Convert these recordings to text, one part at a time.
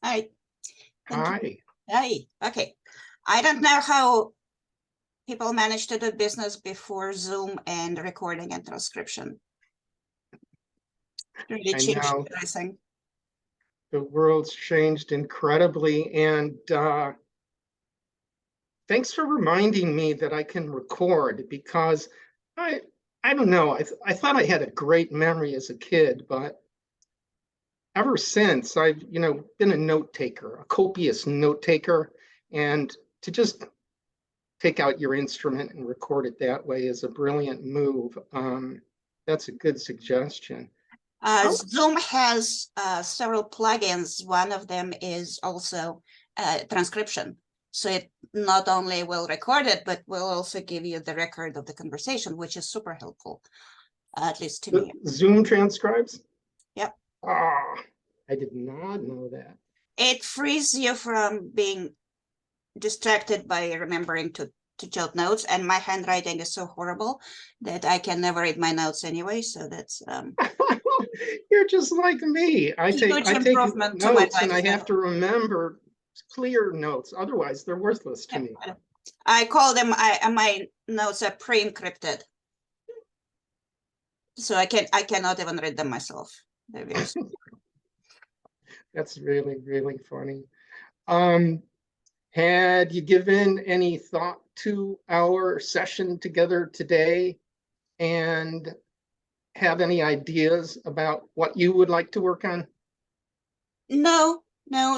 Hi. Thank you. Hi. Hi. Okay. I don't know how people manage to do business before Zoom and recording and transcription. Really I changed know everything. the world's changed incredibly, and thanks for reminding me that I can record because I I don't know. I thought I had a great memory as a kid, but ever since I've been a note taker, a copious note taker, and to just take out your instrument and record it that way is a brilliant move. That's a good suggestion. How Zoom has several plugins. One of them is also transcription. So it not only will record it, but will also give you the record of the conversation, which is super helpful, at least to me. Zoom transcribes? Yep. Ah, I did not know that. It frees you from being distracted by remembering to jot notes, and my handwriting is so horrible that I can never read my notes anyway. So that's You're just like me. I huge take improvement to my notes and I have lifestyle. to remember clear notes. Otherwise, they're worthless to Yeah, me. I call them my notes are pre-encrypted, so I cannot even read them myself. They're very That's really, really funny. Had you given any thought to our session together today and have any ideas about what you would like to work on? No,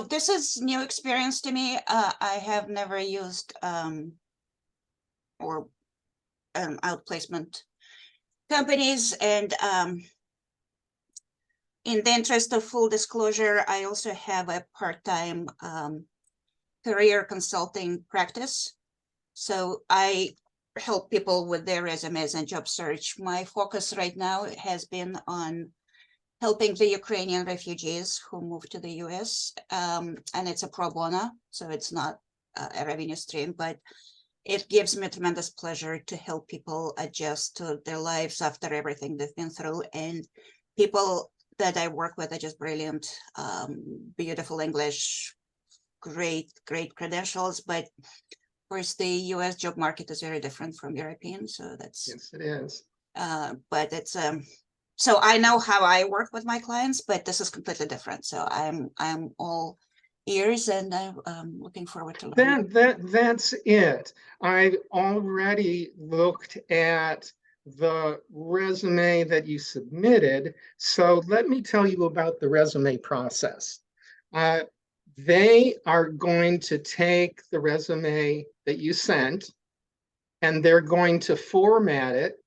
this is new experience to me. I have never used or outplacement companies, and in the interest of full disclosure, I also have a part-time career consulting practice. So I help people with their resumes and job search. My focus right now has been on helping the Ukrainian refugees who moved to the US. And it's a pro bono, so it's not a revenue stream, but it gives me tremendous pleasure to help people adjust to their lives after everything they've been through. And people that I work with are just brilliant, beautiful English, great credentials. But of course, the US job market is very different from European. So that's, Yes, it is. but it's, so I know how I work with my clients, but this is completely different. So I'm all ears, and I'm looking forward to learning. That's it. I already looked at the resume that you submitted. So let me tell you about the resume process. They are going to take the resume that you sent and they're going to format it.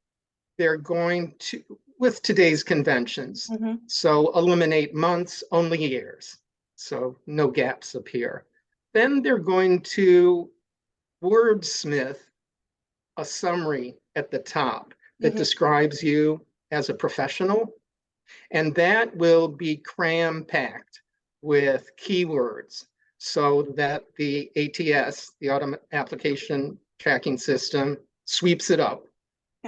They're going to, with today's conventions. So eliminate months, only years. So no gaps appear. Then they're going to wordsmith a summary at the top that describes you as a professional. And that will be cram-packed with keywords so that the ATS, the application tracking system, sweeps it up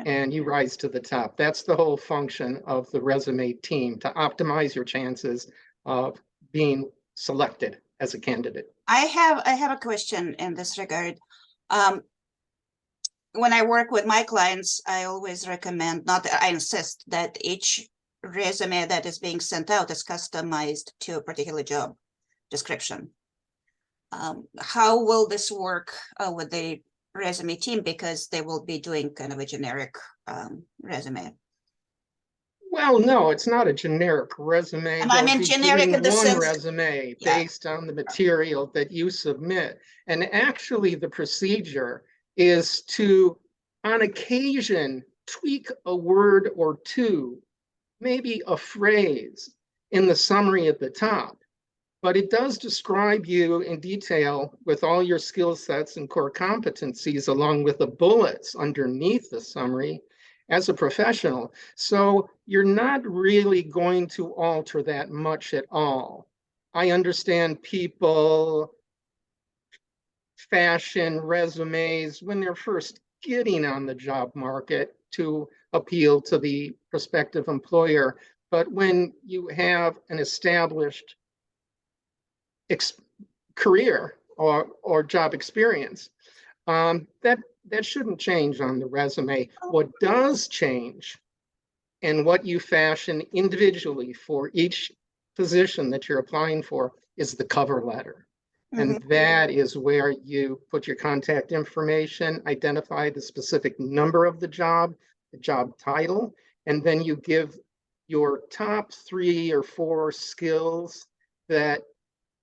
and you rise to the top. That's the whole function of the resume team, to optimize your chances of being selected as a candidate. I have a question in this regard. When I work with my clients, I always recommend, I insist that each resume that is being sent out is customized to a particular job description. How will this work with the resume team, because they will be doing kind of a generic resume? Well, no, it's not a generic resume. And I mean generic in the one sense, resume based on the material that you submit. And actually the procedure is to, on occasion, tweak a word or two, maybe a phrase in the summary at the top. But it does describe you in detail with all your skill sets and core competencies, along with the bullets underneath the summary as a professional. So you're not really going to alter that much at all. I understand people fashion resumes when they're first getting on the job market to appeal to the prospective employer. But when you have an established career or job experience. That shouldn't change on the resume. What does change and what you fashion individually for each position that you're applying for is the cover letter. And that is where you put your contact information, identify the specific number of the job title, and then you give your top 3 or 4 skills that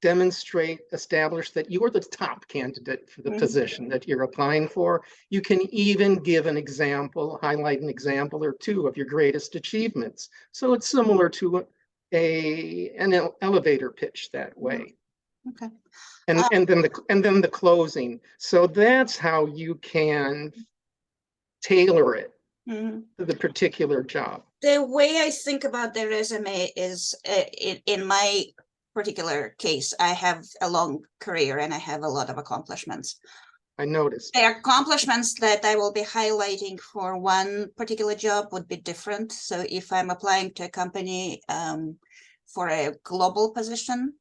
establish that you are the top candidate for the position that you're applying for. You can even give an example, highlight an example or 2 of your greatest achievements. So it's similar to an elevator pitch that way. Okay. And then the closing. So that's how you can tailor it to the particular job. The way I think about the resume is in my particular case, I have a long career and I have a lot of accomplishments. I noticed. The accomplishments that I will be highlighting for one particular job would be different. So if I'm applying to a company for a global position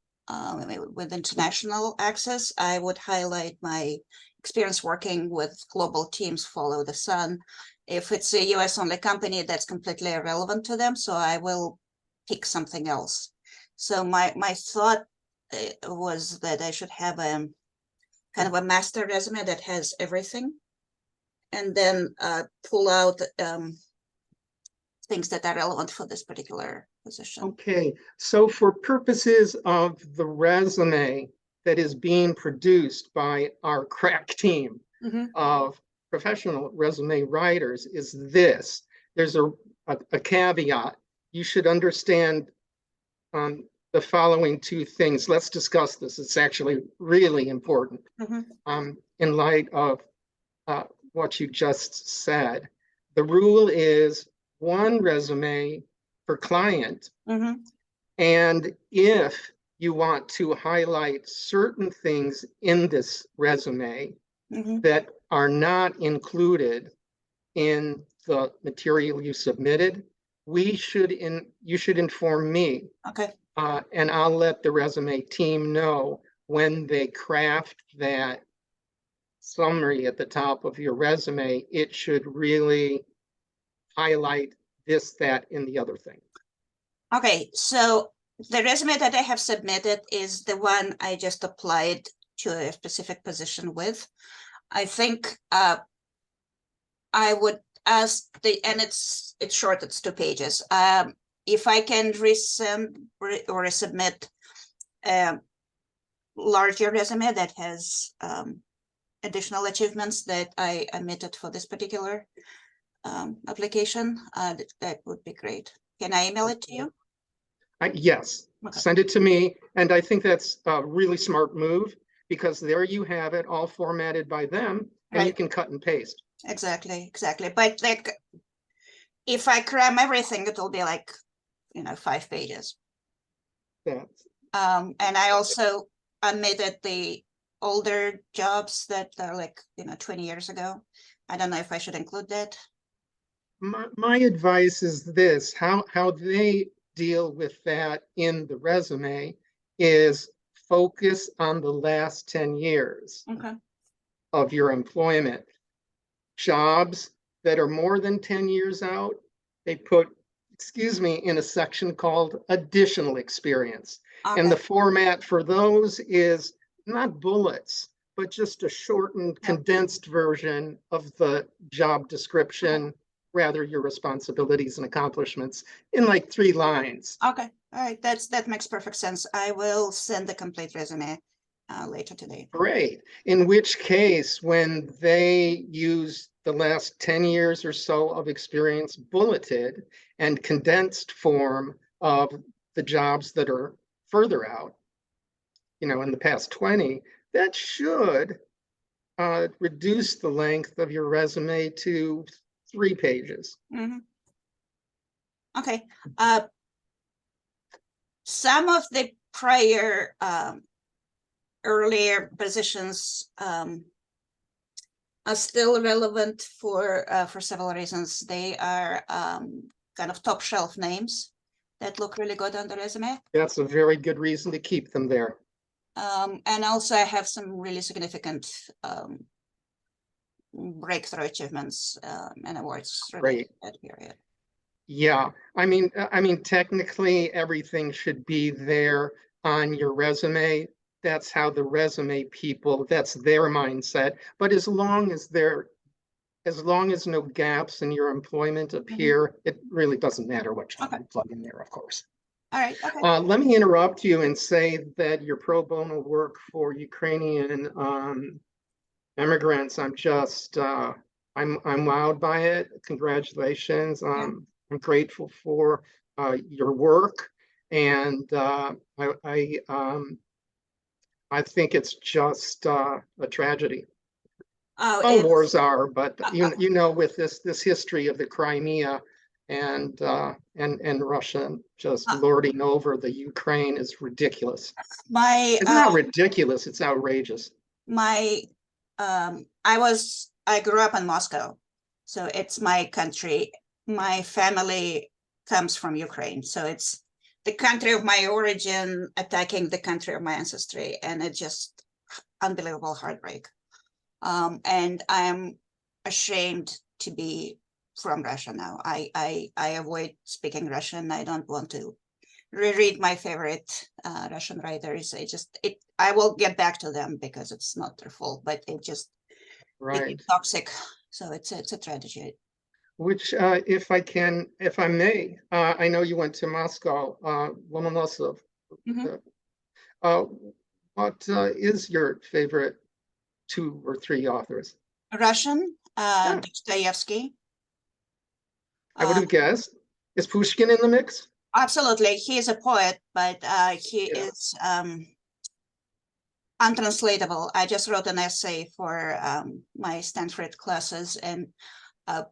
with international access, I would highlight my experience working with global teams, follow the sun. If it's a US only company, that's completely irrelevant to them. So I will pick something else. So my thought was that I should have a kind of a master resume that has everything, and then pull out things that are relevant for this particular position. Okay, so for purposes of the resume that is being produced by our crack team of professional resume writers is this. There's a caveat. You should understand the following 2 things. Let's discuss this. It's actually really important in light of what you just said. The rule is 1 resume per client. And if you want to highlight certain things in this resume that are not included in the material you submitted, you should inform me. Okay. And I'll let the resume team know when they craft that summary at the top of your resume, it should really highlight this, that, and the other thing. Okay, so the resume that I have submitted is the one I just applied to a specific position with. I think I would ask and it's short, it's 2 pages. If I can resend or resubmit a larger resume that has additional achievements that I omitted for this particular application, that would be great. Can I email it to you? Yes, okay. Send it to me. And I think that's a really smart move because there you have it all formatted by them and you can cut and paste. Exactly. But like, if I cram everything, it'll be like, 5 pages. And I also omitted the older jobs that are like, 20 years ago. I don't know if I should include that. My advice is this, how they deal with that in the resume is focus on the last 10 years of your employment. Jobs that are more than 10 years out, they put, in a section called additional experience. And the format for those is not bullets, but just a shortened, condensed version of the job description, rather your responsibilities and accomplishments in like 3 lines. Okay, all right, that makes perfect sense. I will send the complete resume later today. Great. In which case, when they use the last 10 years or so of experience bulleted and condensed form of the jobs that are further out, in the past 20, that should reduce the length of your resume to 3 pages. Okay. Some of the prior earlier positions are still relevant for several reasons. They are kind of top shelf names that look really good on the resume. That's a very good reason to keep them there. And also I have some really significant breakthrough achievements and awards related Great. to that period. Yeah, I mean, technically everything should be there on your resume. That's how the resume people, that's their mindset. But as long as no gaps in your employment appear, it really doesn't matter what job Okay. you plug in there, of course. All right. Okay. Let me interrupt you and say that your pro bono work for Ukrainian immigrants, I'm wowed by it. Congratulations. Yeah. I'm grateful for your work, and I think it's just a tragedy. Oh, All wars are, but okay. you know, with this history of the Crimea and Russia just lording over the Ukraine is ridiculous. It's not ridiculous, it's outrageous. I grew up in Moscow, so it's my country. My family comes from Ukraine, so it's the country of my origin attacking the country of my ancestry, and it's just unbelievable heartbreak. And I'm ashamed to be from Russia now. I avoid speaking Russian. I don't want to reread my favorite Russian writers. I will get back to them because it's not their fault, but it just became toxic. So it's a tragedy. Which, if I may, I know you went to Moscow, Lomonosov. What is your favorite 2 or 3 authors? Russian, Dostoevsky. I would have guessed. Is Pushkin in the mix? Absolutely. He is a poet, but he is untranslatable. I just wrote an essay for my Stanford classes, and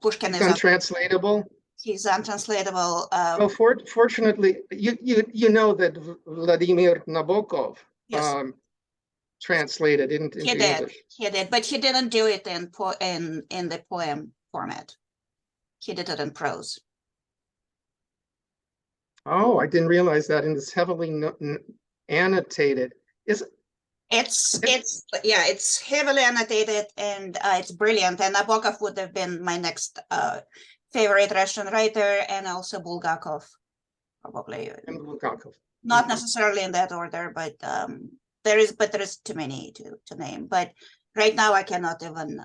Pushkin is untranslatable. He's untranslatable. Well, fortunately, you know that Vladimir Nabokov translated into English. He did, but he didn't do it in the poem format. He did it in prose. Oh, I didn't realize that, and it's heavily annotated. It's heavily annotated, and it's brilliant. And Nabokov would have been my next favorite Russian writer, and also Bulgakov, probably. And Bulgakov. Not necessarily in that order, but there is too many to name. But right now I cannot even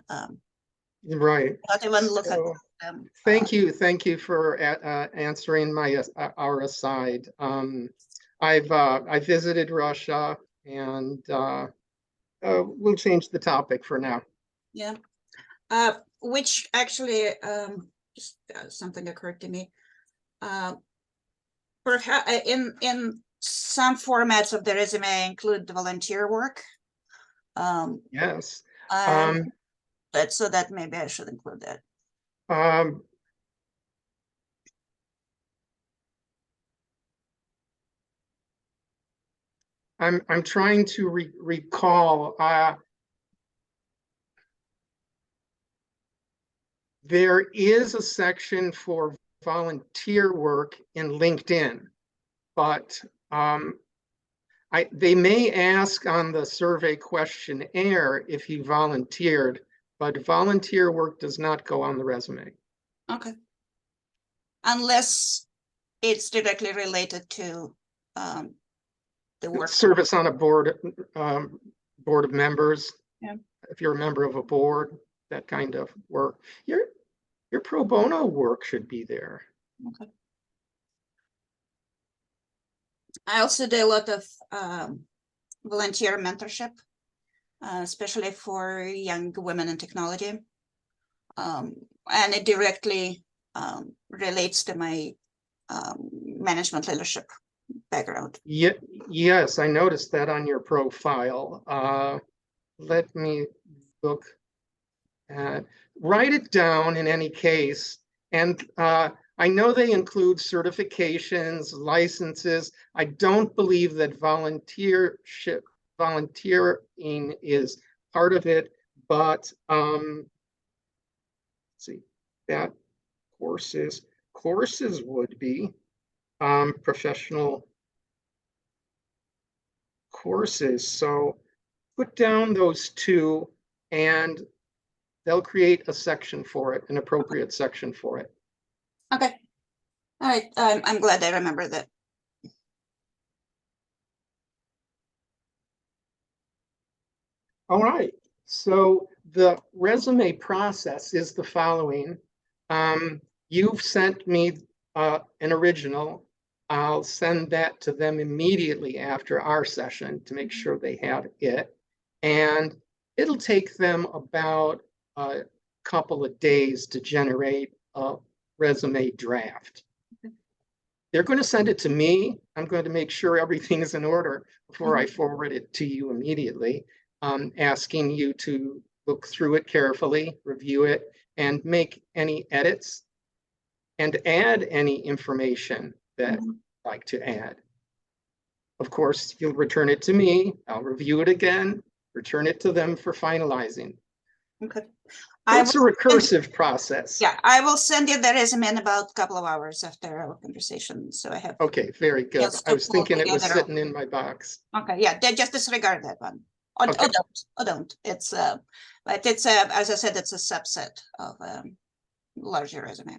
not even look at them. Thank you for answering our aside. I visited Russia, and we'll change the topic for now. Yeah, which actually something occurred to me. Perhaps in some formats of the resume include volunteer work. Yes. So that maybe I should include that. I'm trying to recall. There is a section for volunteer work in LinkedIn, but they may ask on the survey questionnaire if you volunteered, but volunteer work does not go on the resume. Okay. Unless it's directly related to the work. Service on a board of members. Yeah. If you're a member of a board, that kind of work. Your pro bono work should be there. Okay. I also do a lot of volunteer mentorship, especially for young women in technology. And it directly relates to my management leadership background. Yes, I noticed that on your profile. Let me look at, write it down in any case. And I know they include certifications, licenses. I don't believe that volunteering is part of it, but let's see, that courses would be professional courses. So put down those two and they'll create a section for it, an appropriate section for it. Okay. All right. I'm glad I remember that. All right. So the resume process is the following. You've sent me an original. I'll send that to them immediately after our session to make sure they have it. And it'll take them about a couple of days to generate a resume draft. They're going to send it to me. I'm going to make sure everything is in order before I forward it to you immediately, asking you to look through it carefully, review it, and make any edits and add any information that you'd like to add. Of course, you'll return it to me. I'll review it again, return it to them for finalizing. Okay. So it's a recursive process. Yeah, I will send you the resume in about a couple of hours after our conversation. So I have. Okay, very good. Yes, I was thinking it was together. sitting in my box. Okay, yeah, just disregard that one. Or, Okay. or don't. It's but it's as I said, it's a subset of larger resume.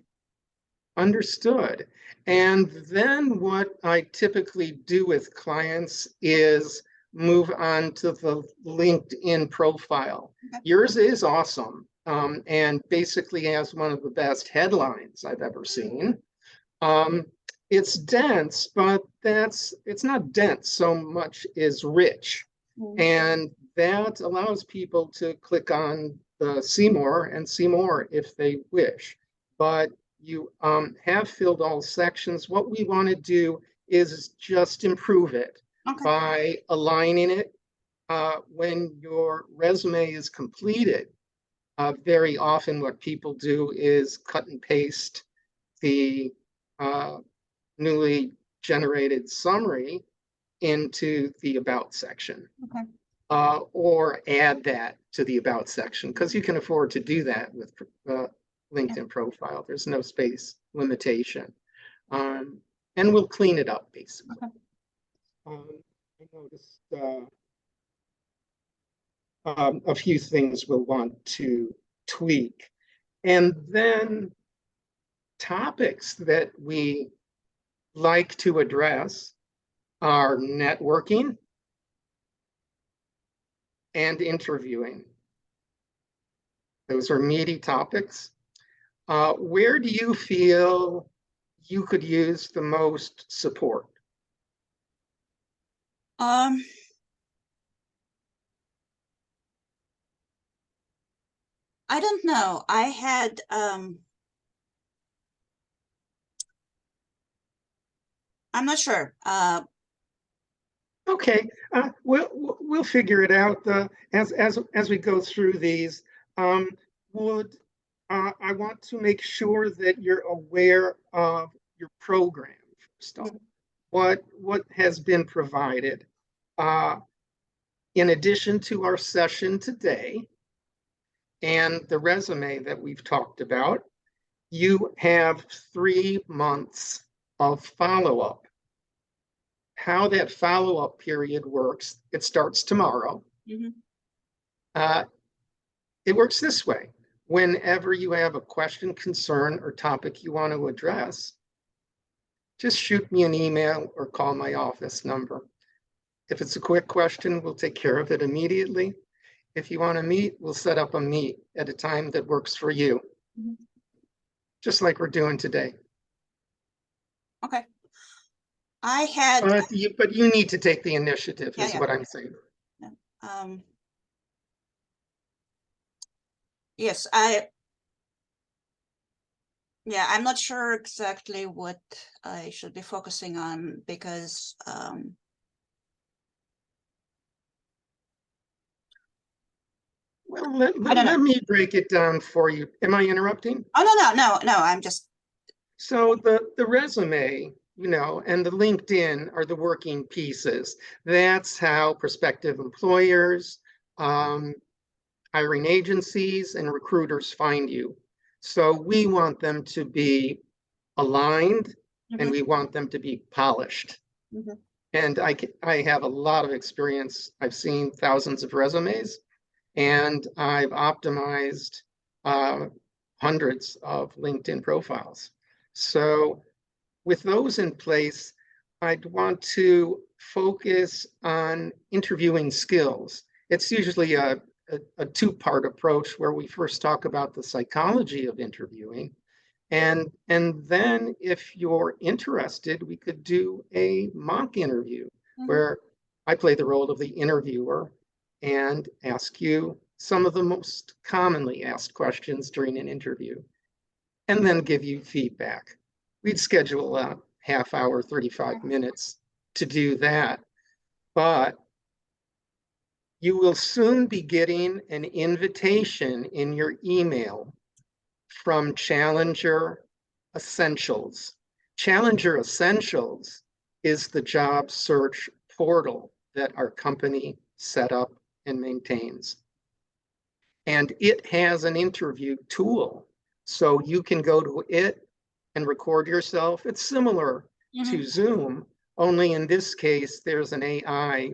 Understood. And then what I typically do with clients is move on to the LinkedIn profile. Okay. Yours is awesome, and basically has one of the best headlines I've ever seen. It's dense, but it's not dense so much as rich. And that allows people to click on the see more and see more if they wish. But you have filled all sections. What we want to do is just improve it by aligning it. When your resume is completed, very often what people do is cut and paste the newly generated summary into the about section. Okay. Or add that to the about section, because you can afford to do that with LinkedIn profile. There's no space limitation. And we'll clean it up basically. Okay. I noticed a few things we'll want to tweak. And then topics that we like to address are networking and interviewing. Those are meaty topics. Where do you feel you could use the most support? I don't know. I had I'm not sure. Okay, we'll figure it out as we go through these. I want to make sure that you're aware of your program first off. What has been provided. In addition to our session today and the resume that we've talked about, you have 3 months of follow-up. How that follow-up period works, it starts tomorrow. It works this way. Whenever you have a question, concern, or topic you want to address, just shoot me an email or call my office number. If it's a quick question, we'll take care of it immediately. If you want to meet, we'll set up a meet at a time that works for you. Just like we're doing today. Okay. I had, but you need to take the initiative, is what I'm saying. Yes, I'm not sure exactly what I should be focusing on because well, let me break it down for you. Am I interrupting? Oh, no, I'm just. So the resume, and the LinkedIn are the working pieces. That's how prospective employers, hiring agencies, and recruiters find you. So we want them to be aligned and we want them to be polished. And I have a lot of experience. I've seen thousands of resumes, and I've optimized hundreds of LinkedIn profiles. So with those in place, I'd want to focus on interviewing skills. It's usually a two-part approach where we first talk about the psychology of interviewing. And then if you're interested, we could do a mock interview where I play the role of the interviewer and ask you some of the most commonly asked questions during an interview, and then give you feedback. We'd schedule a half hour, 35 minutes to do that. But you will soon be getting an invitation in your email from Challenger Essentials. Challenger Essentials is the job search portal that our company set up and maintains. And it has an interview tool. So you can go to it and record yourself. It's similar to Zoom, only in this case, there's an AI.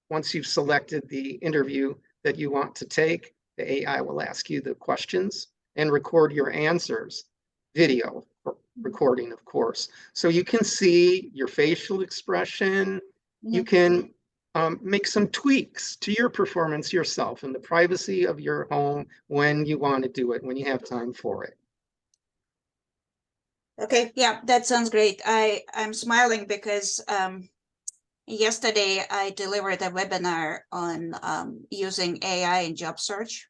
Once you've selected the interview that you want to take, the AI will ask you the questions and record your answers, video recording, of course. So you can see your facial expression. You can make some tweaks to your performance yourself in the privacy of your home when you want to do it, when you have time for it. Okay, yeah, that sounds great. I'm smiling because yesterday I delivered a webinar on using AI in job search,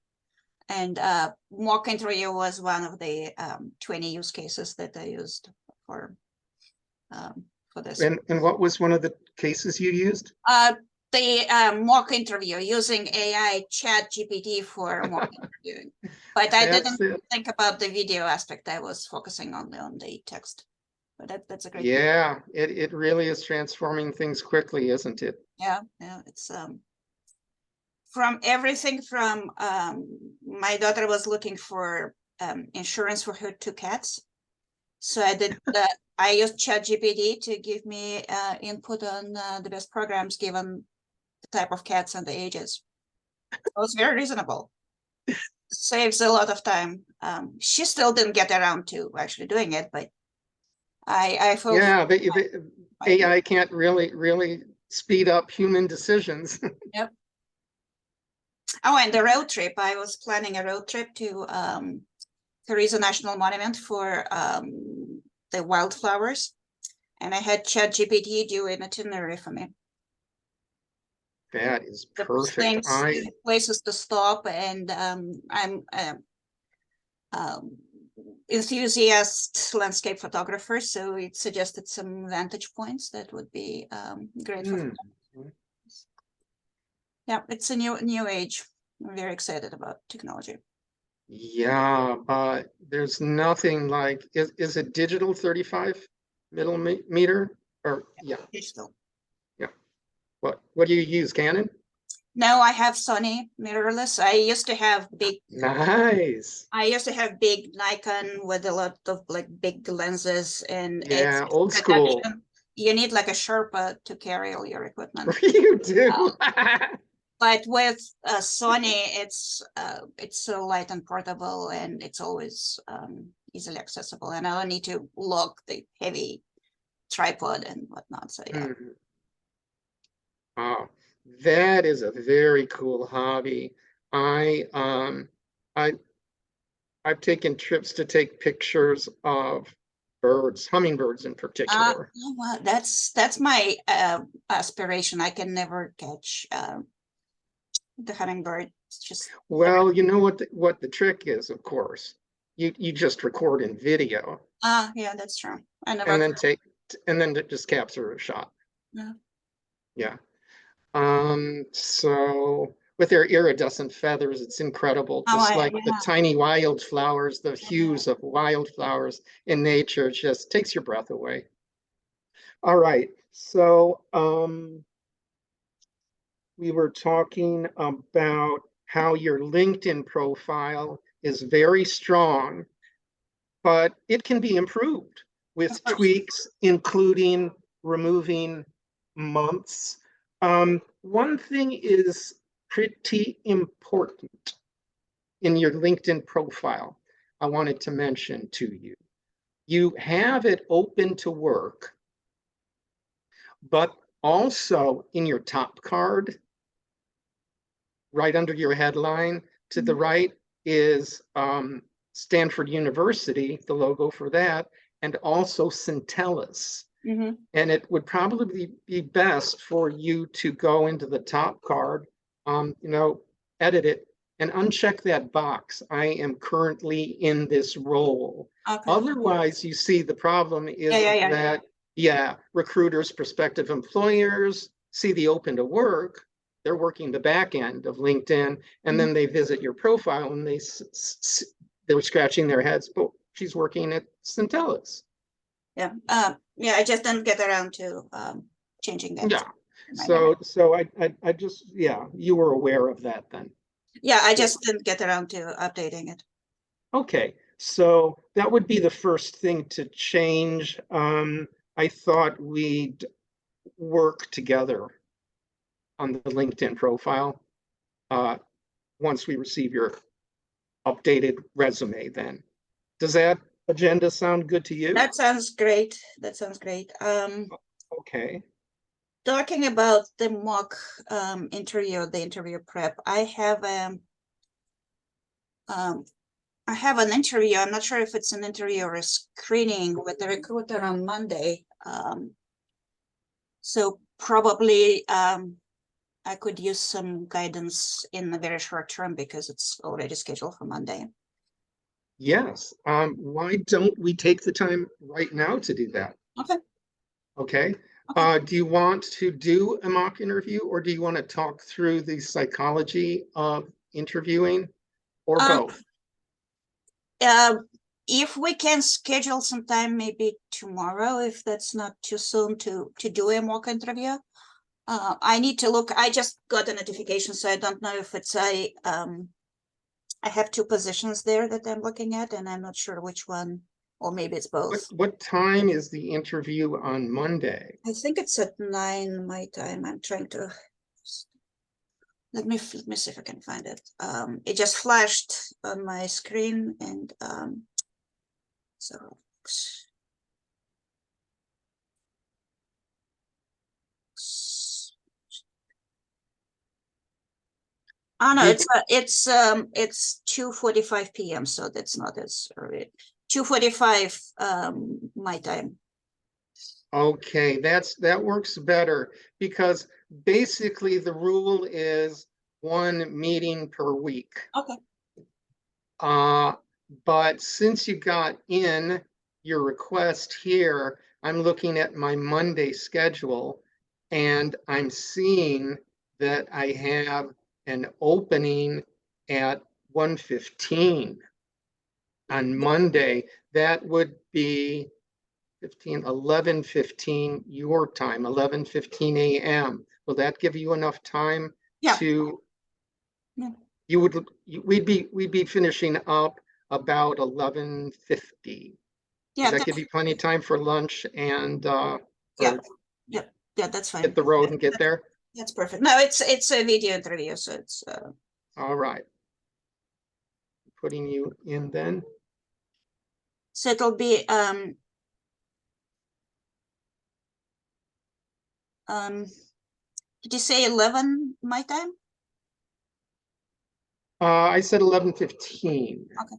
and mock interview was one of the 20 use cases that I used for this. And what was one of the cases you used? The mock interview using AI chat GPT for mock interviewing. But I didn't think about the video aspect. I was focusing only on the text. But that's a great. Yeah, it really is transforming things quickly, isn't it? Yeah, it's from everything from my daughter was looking for insurance for her 2 cats. So I did that. I used ChatGPT to give me input on the best programs given the type of cats and the ages. It was very reasonable. Saves a lot of time. She still didn't get around to actually doing it, but I felt. Yeah, the AI can't really speed up human decisions. Yep. Oh, and the road trip. I was planning a road trip to Carrizo National Monument for the wildflowers, and I had ChatGPT do an itinerary for me. That is perfect. Places to stop, and I'm enthusiast landscape photographer, so it suggested some vantage points that would be great for. Yeah, it's a new age. I'm very excited about technology. Yeah, but there's nothing like, is it digital 35 millimeter or digital? Yeah. What do you use, Canon? No, I have Sony mirrorless. I used to have big. Nice. I used to have big Nikon with a lot of like big lenses, and yeah, old school. You need like a Sherpa to carry all your equipment. You do. But with Sony, it's so light and portable, and it's always easily accessible. And I don't need to lug the heavy tripod and whatnot. So yeah. Oh, that is a very cool hobby. I've taken trips to take pictures of birds, hummingbirds in particular. Oh, well, that's my aspiration. I can never catch the hummingbird. It's just. Well, you know what the trick is, of course. You just record in video. Yeah, that's true. And then just capture a shot. Yeah. So with their iridescent feathers, it's incredible. Just like the tiny wildflowers, the hues of wildflowers in nature, just takes your breath away. All right. So we were talking about how your LinkedIn profile is very strong, but it can be improved with tweaks, including removing months. One thing is pretty important in your LinkedIn profile, I wanted to mention to you. You have it open to work, but also in your top card, right under your headline, to the right is Stanford University, the logo for that, and also Centellus. Mhm. And it would probably be best for you to go into the top card, edit it and uncheck that box. I am currently in this role. Okay. Otherwise, you see the problem is Yeah. that, recruiters, prospective employers see the open to work. They're working the back end of LinkedIn, and then they visit your profile and they're scratching their heads. But she's working at Centellus. Yeah. Yeah, I just didn't get around to changing that. Yeah. in my memory. So I just, you were aware of that then. Yeah, I just didn't get around to updating it. Okay, so that would be the first thing to change. I thought we'd work together on the LinkedIn profile once we receive your updated resume then. Does that agenda sound good to you? That sounds great. That sounds great. Okay. Talking about the mock interview, the interview prep, I have an interview. I'm not sure if it's an interview or a screening with the recruiter on Monday. So probably I could use some guidance in the very short term because it's already scheduled for Monday. Yes. Why don't we take the time right now to do that? Okay. Okay. Okay. Do you want to do a mock interview, or do you want to talk through the psychology of interviewing, or both? If we can schedule some time, maybe tomorrow, if that's not too soon to do a mock interview. I need to look. I just got a notification, so I don't know if it's I have two positions there that I'm looking at, and I'm not sure which one, or maybe it's both. What time is the interview on Monday? I think it's at 9 my time. I'm trying to let me see if I can find it. It just flashed on my screen, and so oh no, it's 2:45 p.m. So that's not as early. 2:45 my time. Okay, that works better because basically the rule is one meeting per week. Okay. But since you got in your request here, I'm looking at my Monday schedule and I'm seeing that I have an opening at 1:15 on Monday. That would be 11:15 your time, 11:15 a.m. Will that give you enough time Yeah. to, Yeah. we'd be finishing up about 11:50. Yeah. Does that give you plenty of time for lunch and Yeah. Yeah, that's fine. hit the road and get there? That's perfect. No, it's a video interview, so it's All right. Putting you in then. so it'll be did you say 11 my time? I said 11:15. Okay.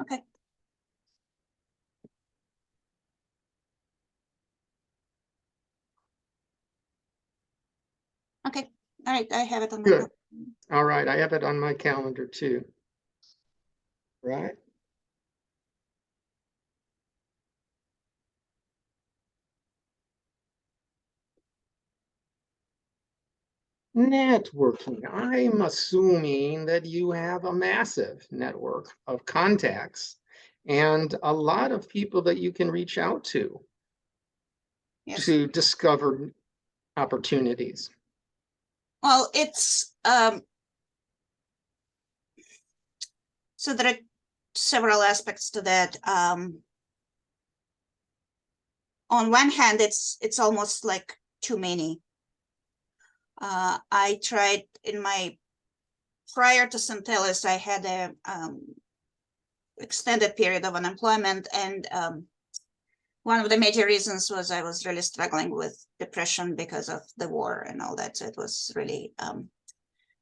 Okay. Okay. All right. I have it on my Good. All right. I have it on my calendar too. Right. Networking. I'm assuming that you have a massive network of contacts and a lot of people that you can reach out to Yes. to discover opportunities. Well, it's so there are several aspects to that. on one hand, it's almost like too many. I tried prior to Centellus, I had a extended period of unemployment, and one of the major reasons was I was really struggling with depression because of the war and all that. So it was really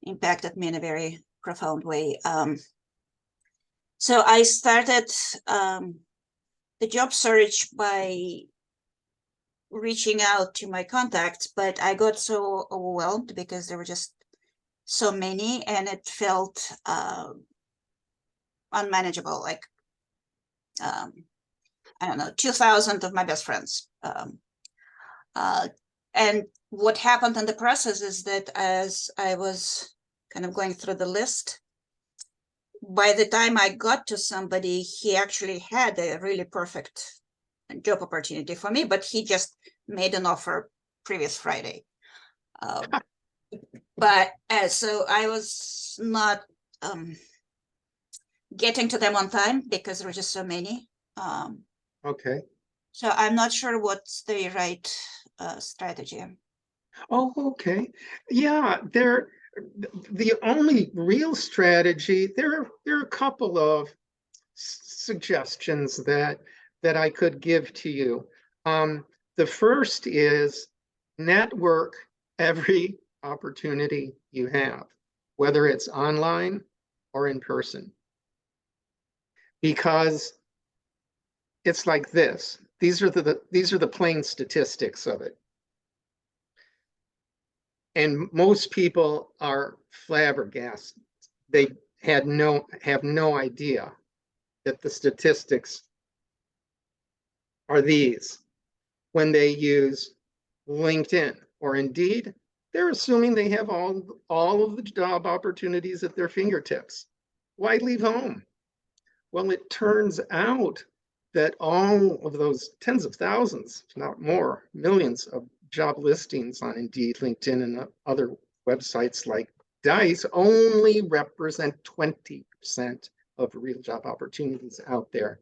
impacted me in a very profound way. So I started the job search by reaching out to my contacts, but I got so overwhelmed because there were just so many, and it felt unmanageable. Like I don't know, 2,000 of my best friends. And what happened in the process is that as I was kind of going through the list, by the time I got to somebody, he actually had a really perfect job opportunity for me, but he just made an offer previous Friday. But so I was not getting to them on time because there were just so many. Okay. So I'm not sure what's the right strategy. Oh, okay. Yeah, the only real strategy, there are a couple of suggestions that I could give to you. The first is network every opportunity you have, whether it's online or in person. Because it's like this. These are the plain statistics of it. And most people are flabbergasted. They have no idea that the statistics are these. When they use LinkedIn or Indeed, they're assuming they have all of the job opportunities at their fingertips. Why leave home? Well, it turns out that all of those tens of thousands, if not more, millions of job listings on Indeed, LinkedIn, and other websites like Dice only represent 20% of real job opportunities out there.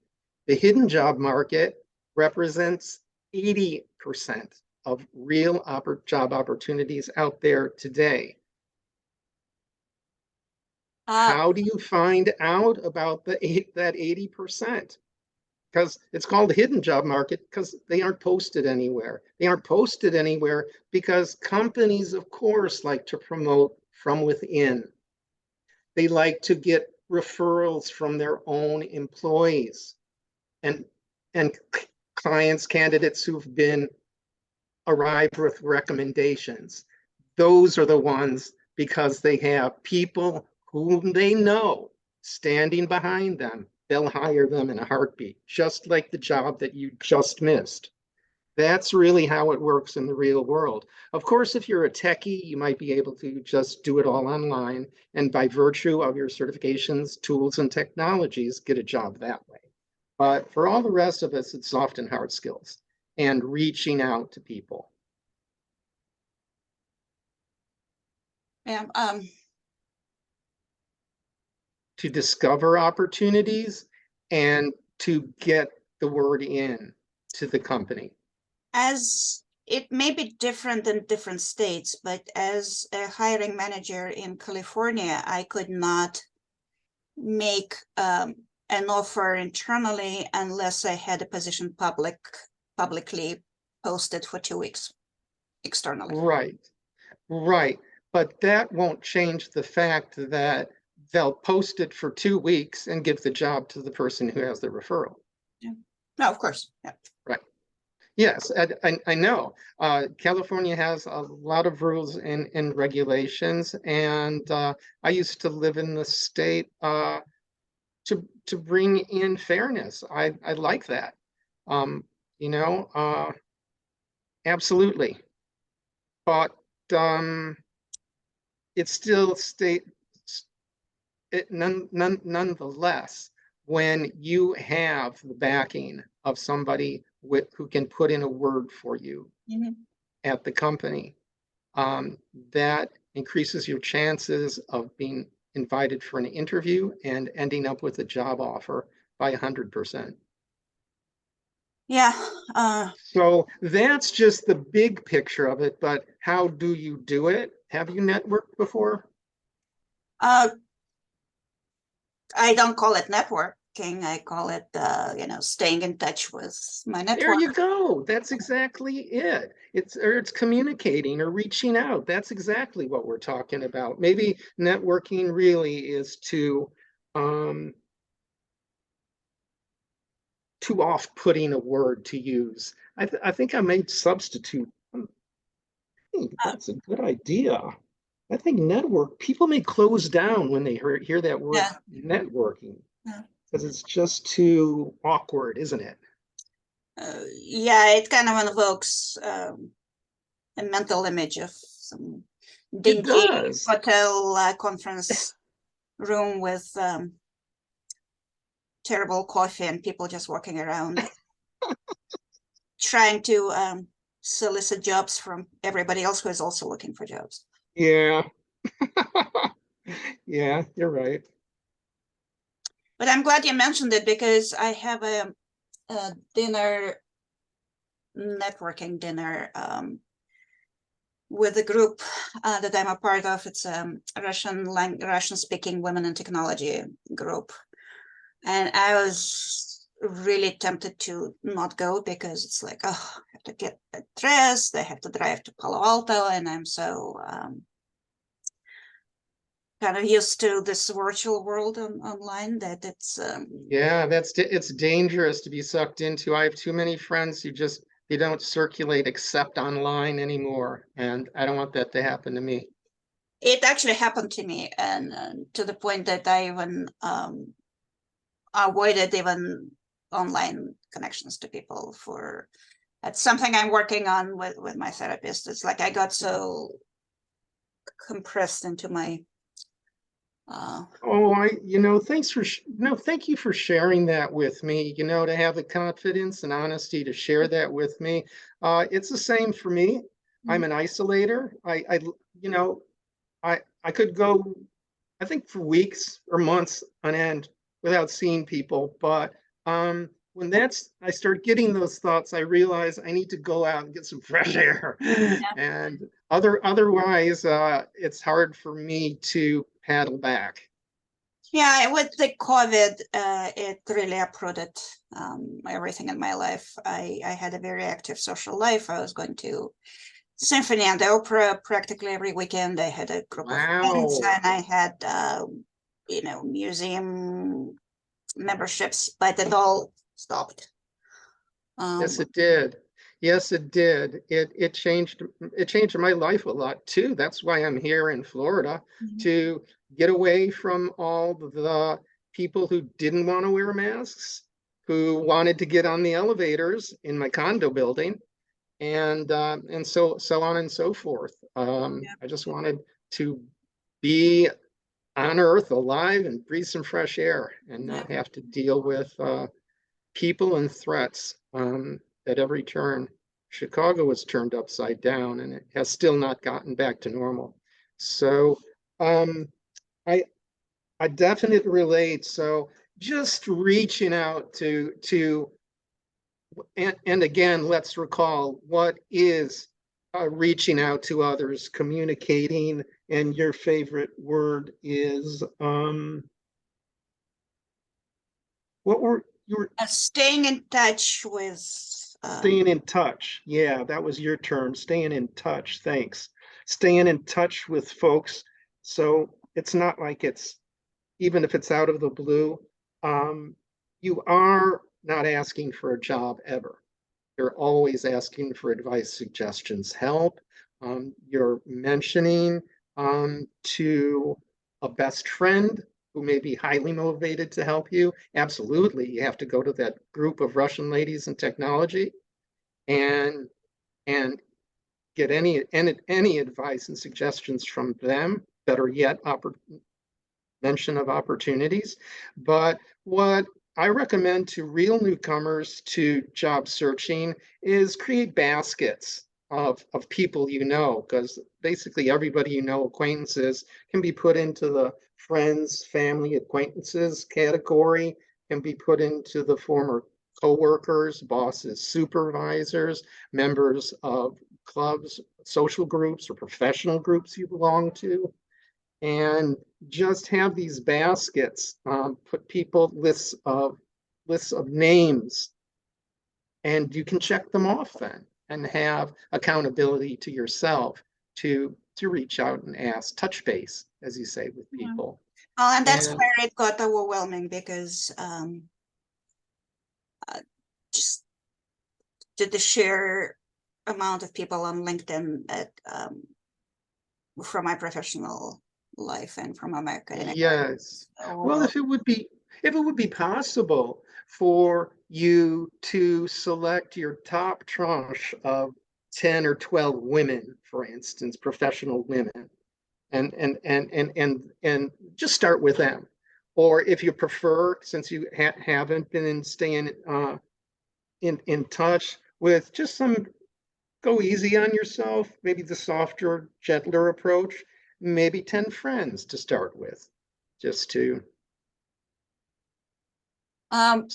The hidden job market represents 80% of real job opportunities out there today. How do you find out about that 80%? Because it's called the hidden job market because they aren't posted anywhere. They aren't posted anywhere because companies, of course, like to promote from within. They like to get referrals from their own employees and clients, candidates who've been arrived with recommendations. Those are the ones because they have people whom they know standing behind them. They'll hire them in a heartbeat, just like the job that you just missed. That's really how it works in the real world. Of course, if you're a techie, you might be able to just do it all online, and by virtue of your certifications, tools, and technologies, get a job that way. But for all the rest of us, it's soft and hard skills and reaching out to people. Yeah. To discover opportunities and to get the word in to the company. As it may be different in different states, but as a hiring manager in California, I could not make an offer internally unless I had a position publicly posted for 2 weeks externally. Right. But that won't change the fact that they'll post it for 2 weeks and give the job to the person who has the referral. Yeah. No, of course. Yeah. Right. Yes, I know. California has a lot of rules and regulations, and I used to live in the state to bring in fairness. I like that. You know, absolutely. But it's still nonetheless, when you have the backing of somebody who can put in a word for you at the company, that increases your chances of being invited for an interview and ending up with a job offer by 100%. Yeah. So that's just the big picture of it, but how do you do it? Have you networked before? Uh, I don't call it networking. I call it, staying in touch with my There network. you go. That's exactly it. It's communicating or reaching out. That's exactly what we're talking about. Maybe networking really is um too off-putting a word to use. I think I may substitute. Hey, Uh, that's a good idea. I think network, people may close down when they hear that word yeah. networking Yeah. because it's just too awkward, isn't it? Yeah, it kind of invokes a mental image of some It dingy does. hotel conference room with terrible coffee and people just walking around trying to solicit jobs from everybody else who is also looking for jobs. Yeah. Yeah, you're right. But I'm glad you mentioned it because I have a dinner, networking dinner with a group that I'm a part of. It's a Russian speaking women in technology group. And I was really tempted to not go because it's like, oh, I have to get dressed, I have to drive to Palo Alto, and I'm so kind of used to this virtual world online that it's Yeah, it's dangerous to be sucked into. I have too many friends who just they don't circulate except online anymore, and I don't want that to happen to me. it actually happened to me, and to the point that I even avoided even online connections to people for that's something I'm working on with my therapist. It's like I got so compressed into my Oh, thanks for no, thank you for sharing that with me. To have the confidence and honesty to share that with me. It's the same for me. I'm an isolator. You know, I could go, I think for weeks or months on end without seeing people. But when I start getting those thoughts, I realize I need to go out and get some fresh air. And otherwise, it's hard for me to paddle back. Yeah, with the COVID, it really uprooted everything in my life. I had a very active social life. I was going to symphony and opera practically every weekend. I had a group of friends, Wow. and I had museum memberships, but it all stopped. Yes, Um, it did. Yes, it did. It changed my life a lot too. That's why I'm here in Florida to get away from all the people who didn't want to wear masks, who wanted to get on the elevators in my condo building, and so on and so forth. I just wanted to be on Earth, alive, and breathe some fresh air, and yeah. not have to deal with people and threats at every turn. Chicago was turned upside down, and it has still not gotten back to normal. So um, I I definitely relate. So just reaching out to and again, let's recall what is reaching out to others, communicating, and your favorite word is what were you were Staying in touch with staying in touch. Yeah, that was your term, staying in touch. Thanks. Staying in touch with folks. So it's not like even if it's out of the blue, um, you are not asking for a job ever. You're always asking for advice, suggestions, help. You're mentioning to a best friend who may be highly motivated to help you. Absolutely, you have to go to that group of Russian ladies in technology and and get any advice and suggestions from them. Better yet, mention of opportunities. But what I recommend to real newcomers to job searching is create baskets of people because basically everybody acquaintances, can be put into the friends, family, acquaintances category, can be put into the former coworkers, bosses, supervisors, members of clubs, social groups, or professional groups you belong to. And just have these baskets, put people lists of names, and you can check them off then and have accountability to yourself to reach out and ask, touch base, as you say, with people. Oh, and that's And where it got overwhelming because just the sheer amount of people on LinkedIn that from my professional life and from my academic life. yes, well, if it would be possible for you to select your top tranche of 10 or 12 women, for instance, professional women, and just start with them. Or if you prefer, since you haven't been staying in touch with, just some, go easy on yourself, maybe the softer, gentler approach, maybe 10 friends to start with, just to Um,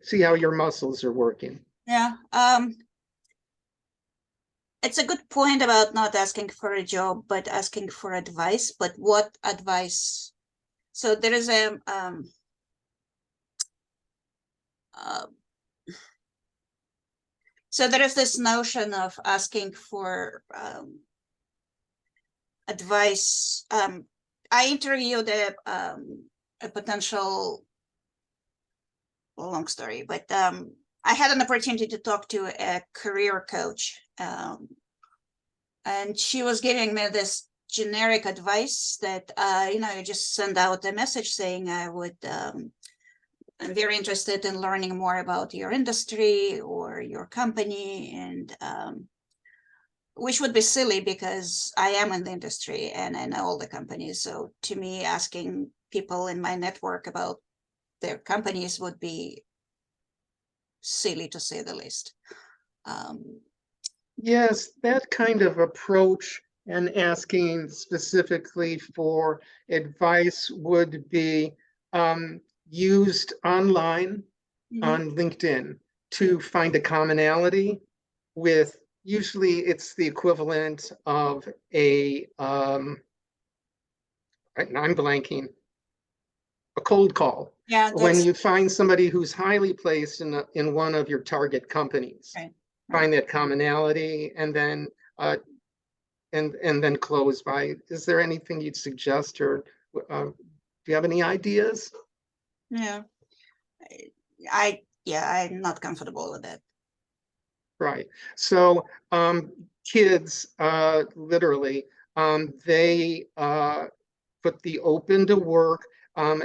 see how your muscles are working. yeah. It's a good point about not asking for a job, but asking for advice. But what advice? So there is uh, so there is this notion of asking for advice. I interviewed a potential, long story, but I had an opportunity to talk to a career coach, and she was giving me this generic advice that you just send out a message saying I'm very interested in learning more about your industry or your company, and which would be silly because I am in the industry and I know all the companies. So to me, asking people in my network about their companies would be silly, to say the least. Yes, that kind of approach and asking specifically for advice would be used online on LinkedIn to find a commonality with, usually it's the equivalent of I'm blanking, a cold call. Yeah, When that's you find somebody who's highly placed in one of your target companies, right. find that commonality, and then and then close by, is there anything you'd suggest, or do you have any ideas? Yeah, I'm not comfortable with that. Right. So kids, literally, they put the open to work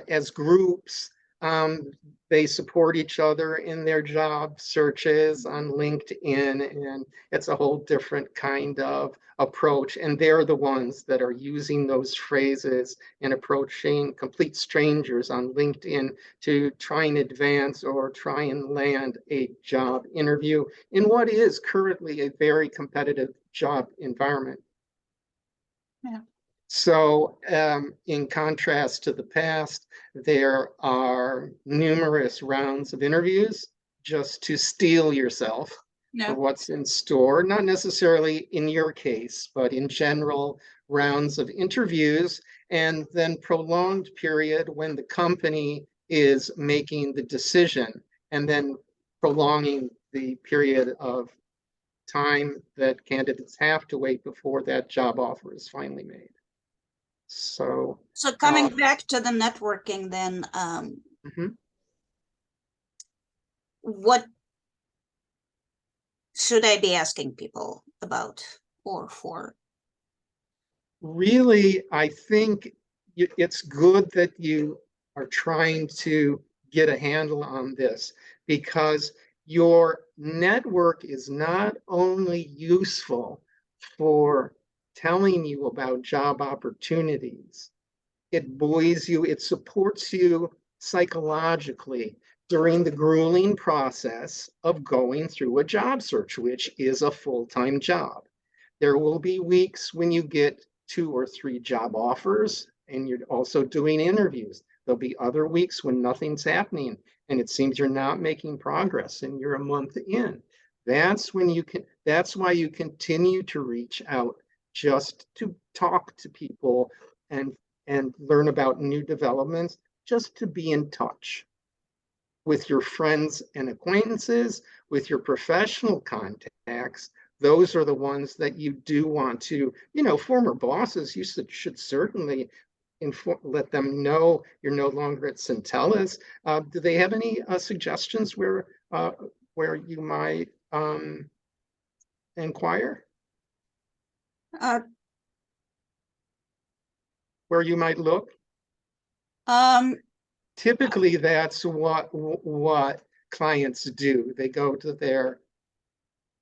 as groups. Um, they support each other in their job searches on LinkedIn, and it's a whole different kind of approach. And they're the ones that are using those phrases and approaching complete strangers on LinkedIn to try and advance or try and land a job interview in what is currently a very competitive job environment. Yeah. So, in contrast to the past, there are numerous rounds of interviews just to steel yourself for No. what's in store, not necessarily in your case, but in general, rounds of interviews, and then prolonged period when the company is making the decision, and then prolonging the period of time that candidates have to wait before that job offer is finally made. So, So coming back to the networking, then mhm. what should I be asking people about or for? Really, I think it's good that you are trying to get a handle on this, because your network is not only useful for telling you about job opportunities, it buoys you, it supports you psychologically during the grueling process of going through a job search, which is a full-time job. There will be weeks when you get 2 or 3 job offers and you're also doing interviews. There'll be other weeks when nothing's happening and it seems you're not making progress and you're a month in, that's why you continue to reach out, just to talk to people and learn about new developments, just to be in touch with your friends and acquaintances, with your professional contacts. Those are the ones that you do want to, former bosses, you should certainly let them know you're no longer at Centellus. Do they have any suggestions where you might inquire, Uh, where you might look? um, Typically, that's what clients do. They go to their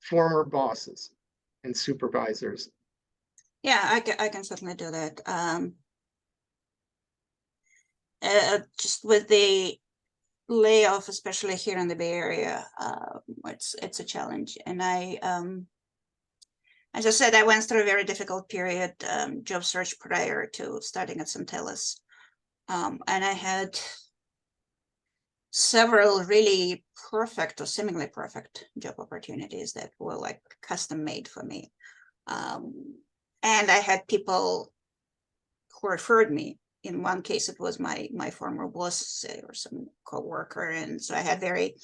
former bosses and supervisors. yeah, I can certainly do that. Just with the layoff, especially here in the Bay Area, it's a challenge. And as I said, I went through a very difficult period, job search prior to starting at Centellus. And I had several really perfect or seemingly perfect job opportunities that were like custom made for me. And I had people who referred me. In one case, it was my former boss or some coworker, and so I had very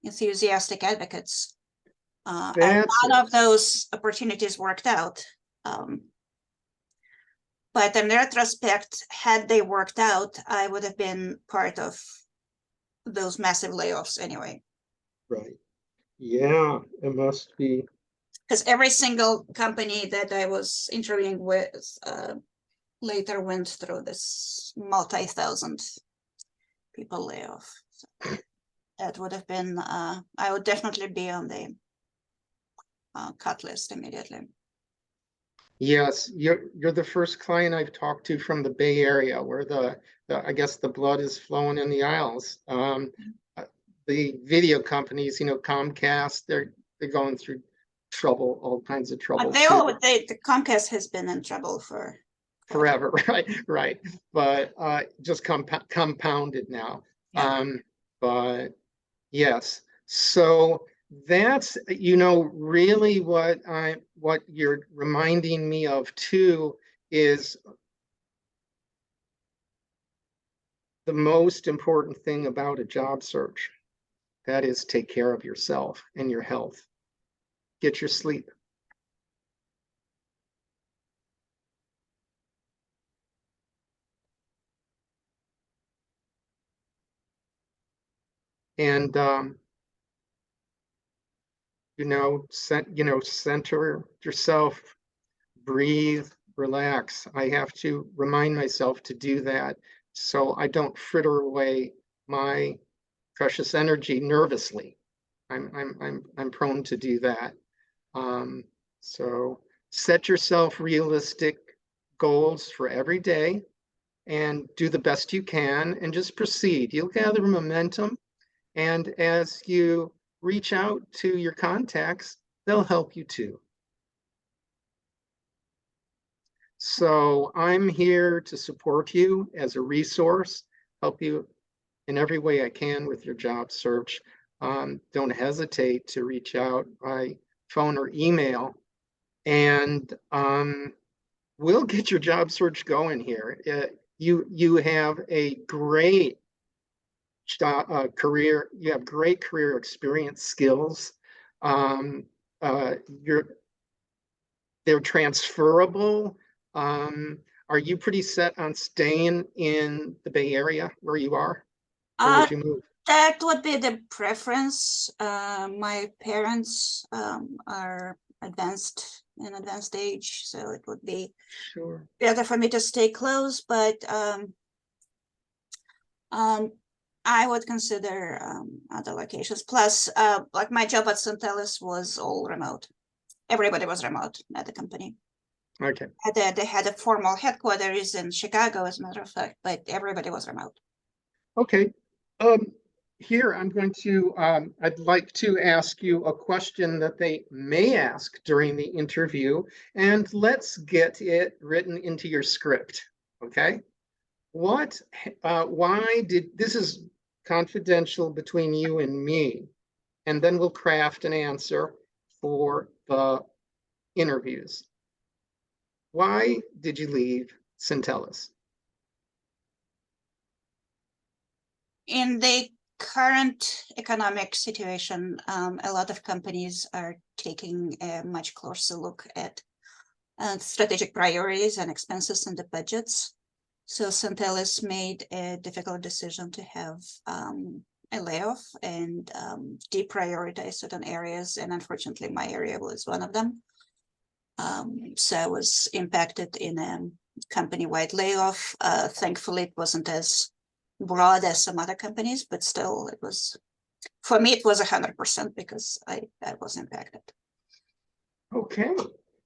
enthusiastic advocates. And none of those opportunities worked out. But in retrospect, had they worked out, I would have been part of those massive layoffs anyway. Right. Yeah, it must be. Because every single company that I was interviewing with later went through this multi-thousand people layoff. So that would have been, I would definitely be on the cut list immediately. Yes, you're the first client I've talked to from the Bay Area, where the I guess the blood is flowing in the aisles. The video companies, Comcast, they're going through trouble, all kinds of trouble too. The Comcast has been in trouble for Forever, right. But just compounded now. Yeah. But yes, so that's really what you're reminding me of too is the most important thing about a job search. That is, take care of yourself and your health. Get your sleep. And center yourself, breathe, relax. I have to remind myself to do that so I don't fritter away my precious energy nervously. I'm prone to do that. So set yourself realistic goals for every day and do the best you can and just proceed. You'll gather momentum, and as you reach out to your contacts, they'll help you too. So I'm here to support you as a resource, help you in every way I can with your job search. Don't hesitate to reach out by phone or email, and we'll get your job search going here. You have a great career. You have great career experience, skills. They're transferable. Are you pretty set on staying in the Bay Area where you are, or would you move? That would be the preference. My parents are in advanced age, so it would be Sure. better for me to stay close, but I would consider other locations. Plus, like my job at Centellus was all remote. Everybody was remote at the company. Okay. They had a formal headquarters in Chicago, as a matter of fact, but everybody was remote. Okay. Here I'd like to ask you a question that they may ask during the interview, and let's get it written into your script. Okay. This is confidential between you and me, and then we'll craft an answer for the interviews. Why did you leave Centellus? In the current economic situation, a lot of companies are taking a much closer look at strategic priorities and expenses in the budgets. So Centellus made a difficult decision to have a layoff and deprioritize certain areas, and unfortunately my area was one of them. So I was impacted in a company-wide layoff. Thankfully, it wasn't as broad as some other companies, but still it was, for me, it was 100% because I was impacted. Okay,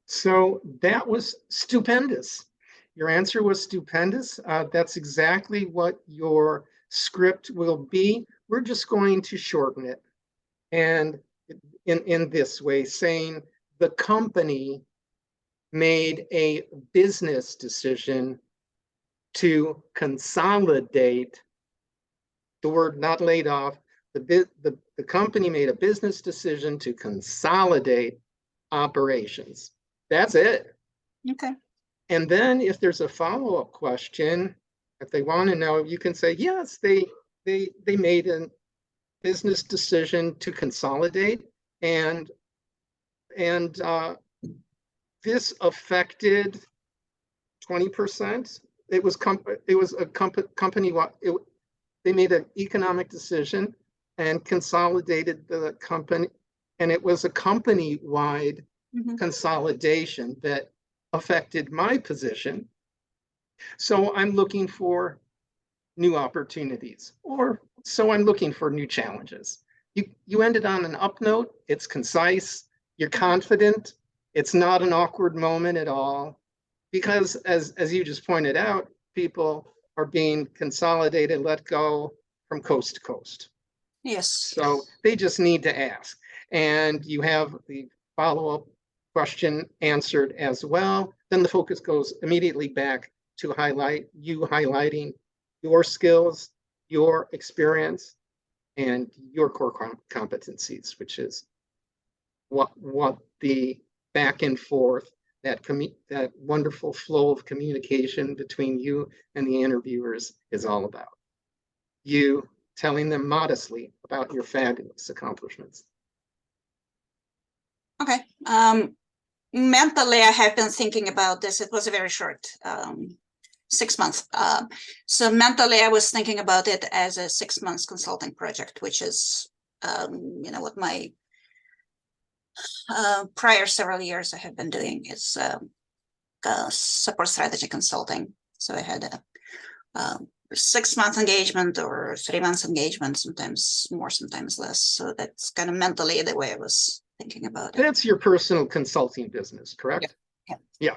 so that was stupendous. Your answer was stupendous. That's exactly what your script will be. We're just going to shorten it. And in this way, saying the company made a business decision to consolidate, the word not laid off, the company made a business decision to consolidate operations. That's it. Okay. And then if there's a follow-up question, if they want to know, you can say, yes, they made a business decision to consolidate, and this affected 20%. It was a company. They made an economic decision and consolidated the company, and it was a company-wide consolidation that affected my position. So I'm looking for new opportunities, or so I'm looking for new challenges. You ended on an up note. It's concise. You're confident. It's not an awkward moment at all, because as you just pointed out, people are being consolidated, let go from coast to coast. Yes. So they just need to ask. And you have the follow-up question answered as well. Then the focus goes immediately back to highlighting your skills, your experience, and your core competencies, which is what the back and forth, that wonderful flow of communication between you and the interviewers is all about. You telling them modestly about your fabulous accomplishments. Okay. Mentally, I have been thinking about this. It was a very short 6 months. So mentally, I was thinking about it as a 6 months consulting project, which is, what my prior several years I have been doing is support strategy consulting. So I had a 6 month engagement or 3 months engagement, sometimes more, sometimes less. So that's kind of mentally the way I was thinking about it. That's your personal consulting business, correct? Yeah.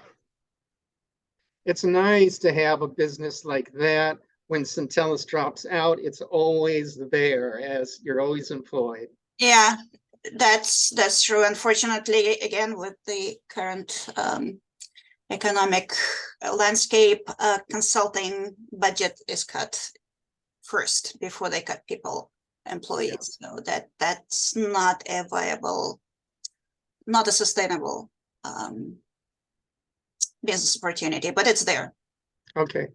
It's nice to have a business like that. When Centellus drops out, it's always there, as you're always employed. Yeah, that's true. Unfortunately, again, with the current economic landscape, consulting budget is cut first before they cut people, employees. Yeah. So that's not a viable, not a sustainable business opportunity, but it's there. Okay.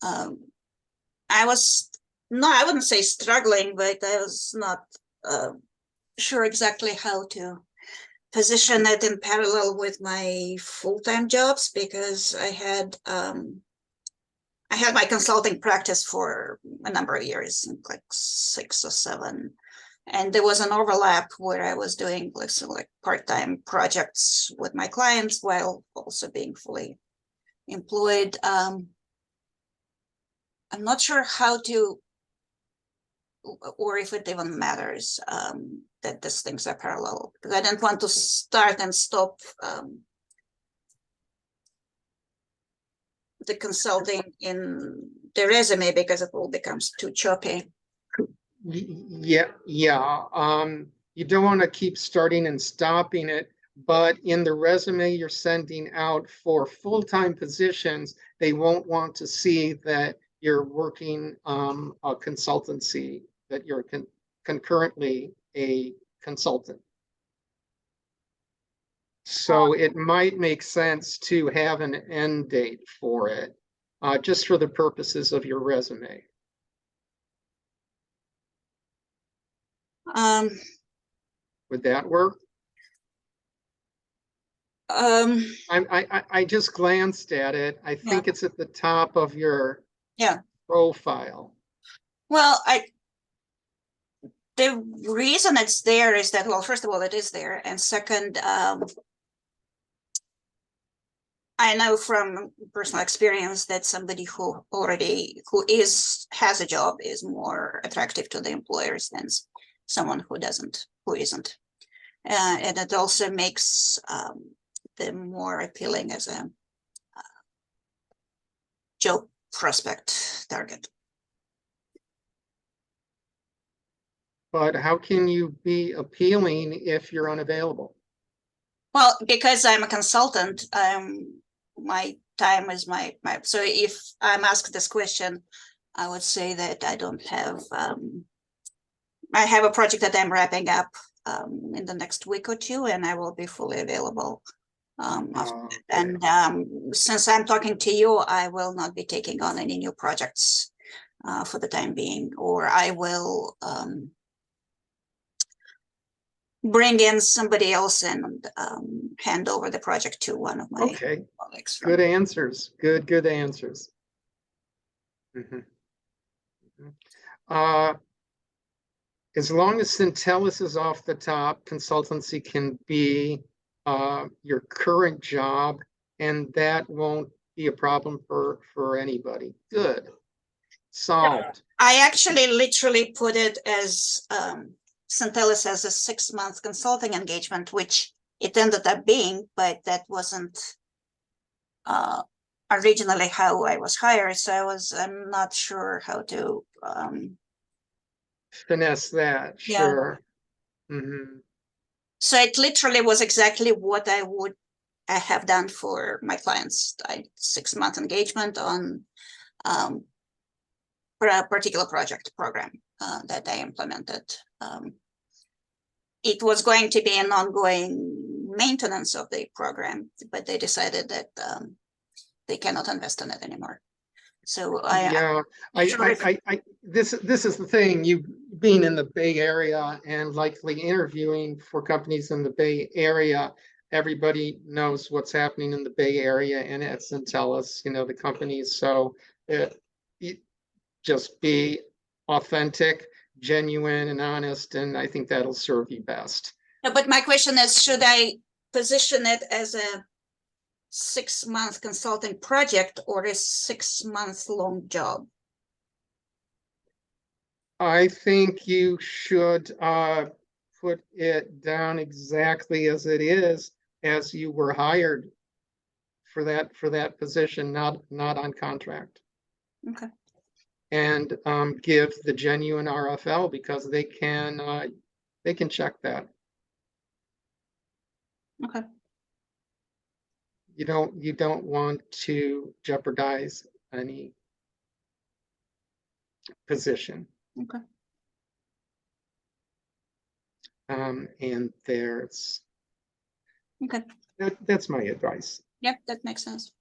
I wouldn't say struggling, but I was not sure exactly how to position it in parallel with my full-time jobs, because I had my consulting practice for a number of years, like 6 or 7. And there was an overlap where I was doing like part-time projects with my clients while also being fully employed. I'm not sure how to, or if it even matters that these things are parallel, because I didn't want to start and stop the consulting in the resume, because it all becomes too choppy. Yeah. You don't want to keep starting and stopping it, but in the resume you're sending out for full-time positions, they won't want to see that you're working a consultancy, that you're concurrently a consultant. So it might make sense to have an end date for it, just for the purposes of your resume. Um, Would that work? um, I just glanced at it. I yeah, think it's at the top of your yeah. profile. Well, the reason it's there is that, well, first of all, it is there, and second, I know from personal experience that somebody who has a job is more attractive to the employers than someone who isn't. And it also makes them more appealing as a job prospect target. But how can you be appealing if you're unavailable? Well, because I'm a consultant, my time is so if I'm asked this question, I would say that I don't have, I have a project that I'm wrapping up in the next week or two, and I will be fully available. Okay. And since I'm talking to you, I will not be taking on any new projects for the time being, or I will bring in somebody else and hand over the project to one of my Okay, colleagues. good answers. Good answers. Mhm. As long as Centellus is off the top, consultancy can be your current job, and that won't be a problem for anybody. Good. Solved. I actually literally put it as Centellus as a 6-month consulting engagement, which it ended up being, but that wasn't originally how I was hired. So I'm not sure how to Finesse that, yeah. sure. Mm-hmm. So it literally was exactly what I would have done for my clients. 6-month engagement on for a particular project program that I implemented. It was going to be an ongoing maintenance of the program, but they decided that they cannot invest in it anymore. So this is the thing, you being in the Bay Area and likely interviewing for companies in the Bay Area, everybody knows what's happening in the Bay Area and at Centellus, the companies. So it just be authentic, genuine, and honest, and I think that'll serve you best. But my question is, should I position it as a 6-month consulting project or a 6-month long job? I think you should put it down exactly as it is, as you were hired for that position, not on contract. Okay. And give the genuine RFL, because they can check that. Okay. You don't want to jeopardize any position. Okay. And there's Okay. That's my advice. Yep, that makes sense.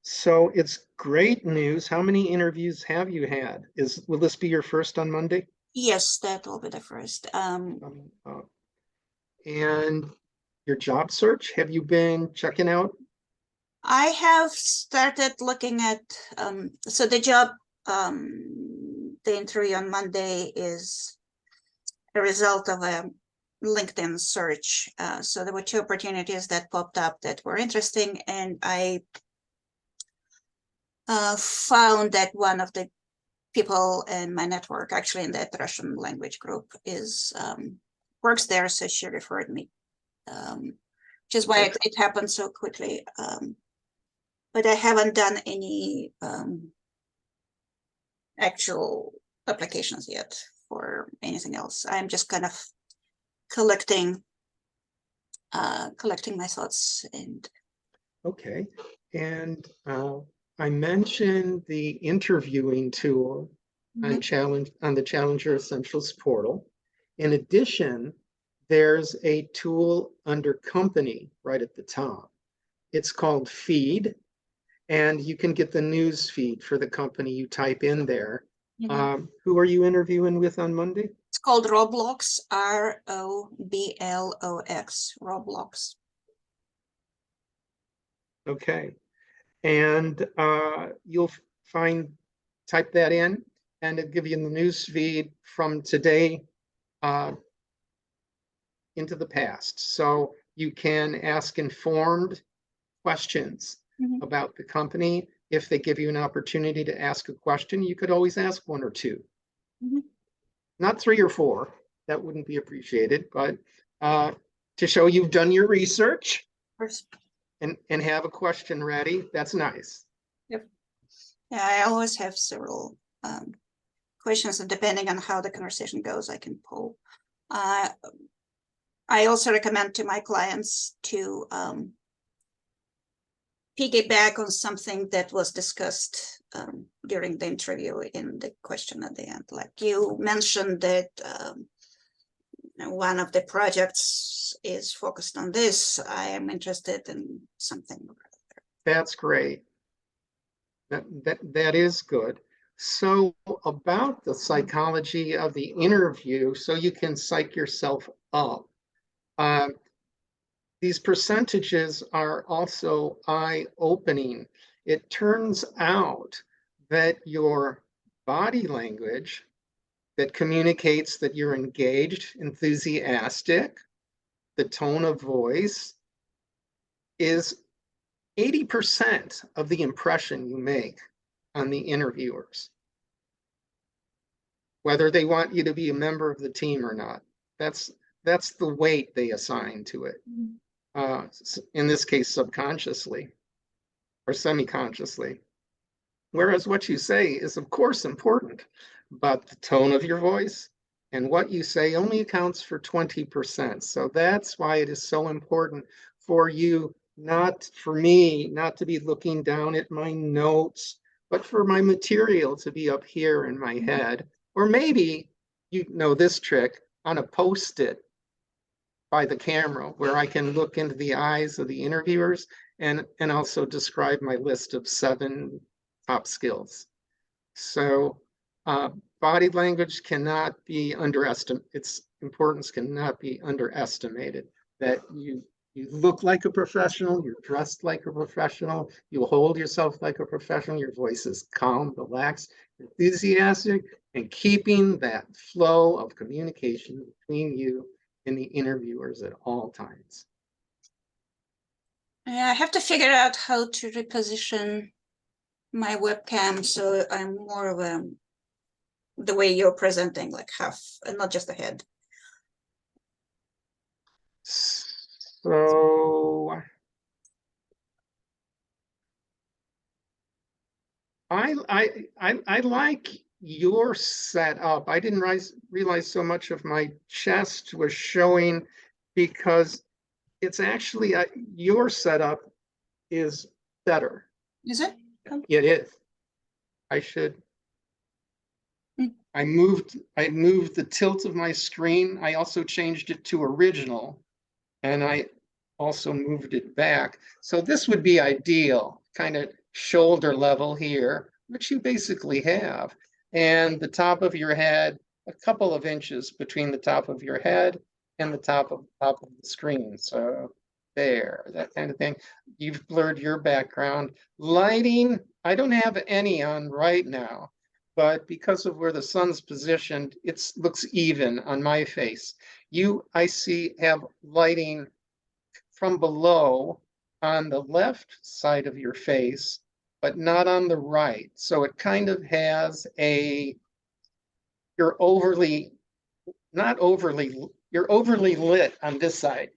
So it's great news. How many interviews have you had? Will this be your first on Monday? Yes, that will be the first. And your job search, have you been checking out? I have started looking at so the job, the interview on Monday is a result of a LinkedIn search. So there were 2 opportunities that popped up that were interesting, and I found that one of the people in my network, actually in that Russian language group, is works there, so she referred me, which is why it happened so quickly. But I haven't done any actual applications yet for anything else. I'm just kind of collecting my thoughts. And Okay. And I mentioned the interviewing tool on the Challenger Essentials portal. In addition, there's a tool under company right at the top. It's called Feed, and you can get the news feed for the company you type in there. Who are you interviewing with on Monday? It's called Roblox, Roblox, Roblox. Okay. And you'll type that in, and it'll give you the news feed from today into the past. So you can ask informed questions about the company. If they give you an opportunity to ask a question, you could always ask one or two. Not 3 or 4. That wouldn't be appreciated, but to show you've done your research and have a question ready, that's nice. Yep. Yeah, I always have several questions, and depending on how the conversation goes, I can pull. I also recommend to my clients to piggyback on something that was discussed during the interview in the question at the end. Like you mentioned that one of the projects is focused on this. I am interested in something. That's great. That is good. So about the psychology of the interview, so you can psych yourself up. These percentages are also eye-opening. It turns out that your body language that communicates that you're engaged, enthusiastic, the tone of voice is 80% of the impression you make on the interviewers, whether they want you to be a member of the team or not. That's the weight they assign to it. In this case, subconsciously or semi-consciously. Whereas what you say is, of course, important, but the tone of your voice and what you say only accounts for 20%. So that's why it is so important for you, for me, not to be looking down at my notes, but for my material to be up here in my head. Or maybe, you know this trick, on a Post-it by the camera where I can look into the eyes of the interviewers and also describe my list of 7 top skills. So body language cannot be underestimated. Its importance cannot be underestimated. That you look like a professional, you're dressed like a professional, you hold yourself like a professional, your voice is calm, relaxed, enthusiastic, and keeping that flow of communication between you and the interviewers at all times. I have to figure out how to reposition my webcam so I'm more of the way you're presenting, like half, and not just the head. So I like your setup. I didn't realize so much of my chest was showing, because it's actually your setup is better. Is it? It is. I moved the tilt of my screen. I also changed it to original, and I also moved it back. So this would be ideal, kind of shoulder level here, which you basically have. And the top of your head, a couple of inches between the top of your head and the top of the screen. So there, that kind of thing. You've blurred your background. Lighting, I don't have any on right now, but because of where the sun's positioned, it looks even on my face. I see, have lighting from below on the left side of your face, but not on the right. So it kind of has you're overly lit on this side.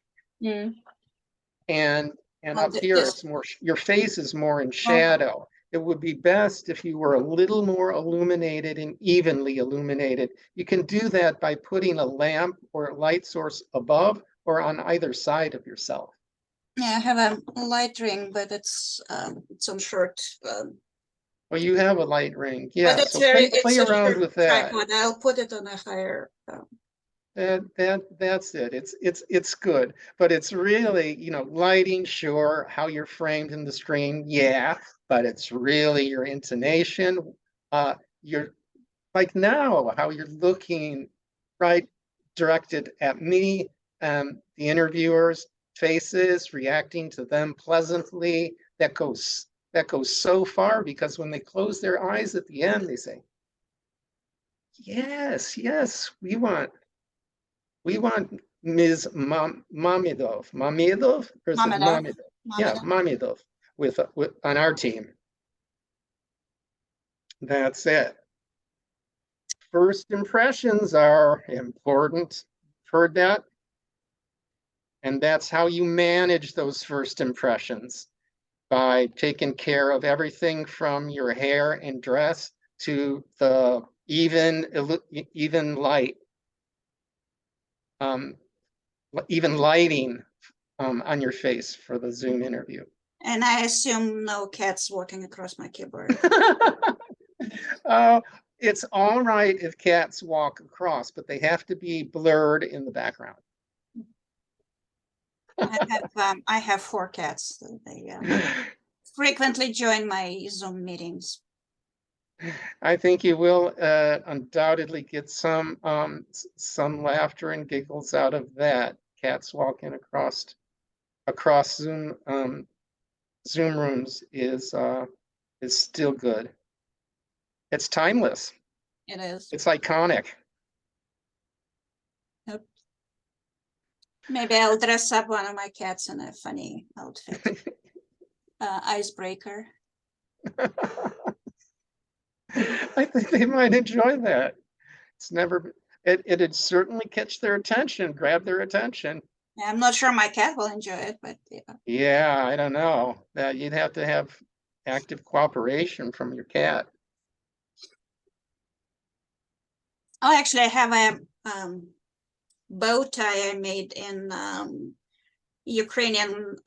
And up here, it's more, your face is more in shadow. It would be best if you were a little more illuminated and evenly illuminated. You can do that by putting a lamp or a light source above or on either side of yourself. Yeah, I have a light ring, but it's on short. Well, you have a light ring. But Yeah, it's so very, play it's a around short with that. tripod. I'll put it on a higher. That's it. It's good, but it's really, lighting, sure, how you're framed in the screen, yeah, but it's really your intonation, your like now, how you're looking right directed at me, the interviewers' faces, reacting to them pleasantly. That goes so far because when they close their eyes at the end, they say, yes, yes, we want Ms. Mamidov. Mamidov? Or is it Mamada. Mamidov? Yeah, Mamada. Mamidov with on our team. That's it. First impressions are important. Heard that? And that's how you manage those first impressions, by taking care of everything from your hair and dress to the even light, um, even lighting on your face for the Zoom interview. And I assume no cats walking across my keyboard. It's all right if cats walk across, but they have to be blurred in the background. I have 4 cats. So they frequently join my Zoom meetings. I think you will undoubtedly get some laughter and giggles out of that. Cats walking across Zoom rooms is still good. It's timeless. It is. It's iconic. Yep. Maybe I'll dress up one of my cats in a funny outfit. Icebreaker. I think they might enjoy that. It'd certainly catch their attention, grab their attention. I'm not sure my cat will enjoy it, but yeah. Yeah, I don't know. You'd have to have active cooperation from your cat. Oh, actually, I have a bow tie I made in Ukrainian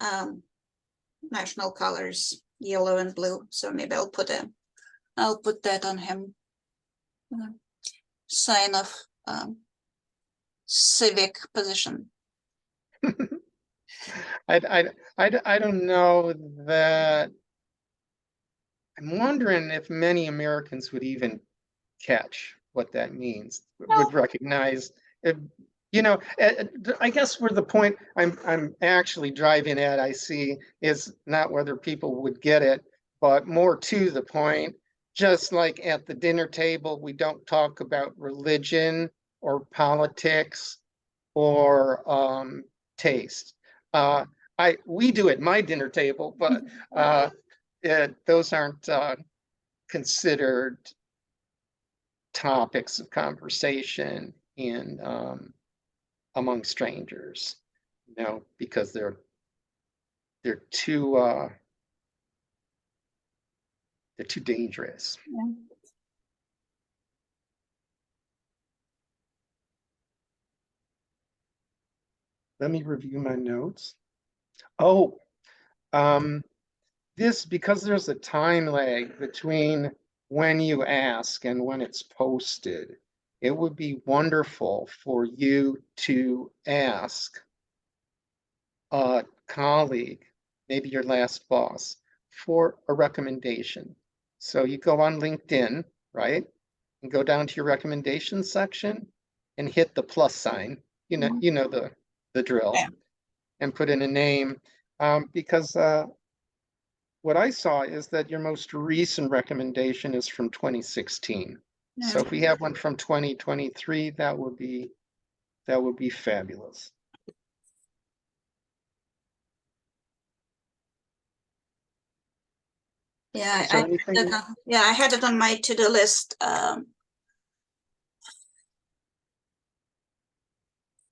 national colors, yellow and blue. So maybe I'll put that on him. Sign of civic position. I don't know that. I'm wondering if many Americans would even catch what that means, would recognize if, I guess where the point I'm actually driving at, I see, is not whether people would get it, but more to the point, just like at the dinner table, we don't talk about religion or politics or taste. We do at my dinner table, but those aren't considered topics of conversation in among strangers, because they're too dangerous. Yeah. Let me review my notes. Oh, because there's a time lag between when you ask and when it's posted, it would be wonderful for you to ask a colleague, maybe your last boss, for a recommendation. So you go on LinkedIn, right? And go down to your recommendations section and hit the plus sign. You know the drill, Yeah. and put in a name. Because what I saw is that your most recent recommendation is from 2016. Yeah. So if we have one from 2023, that would be fabulous. Yeah, So anything? I had it on my to-do list.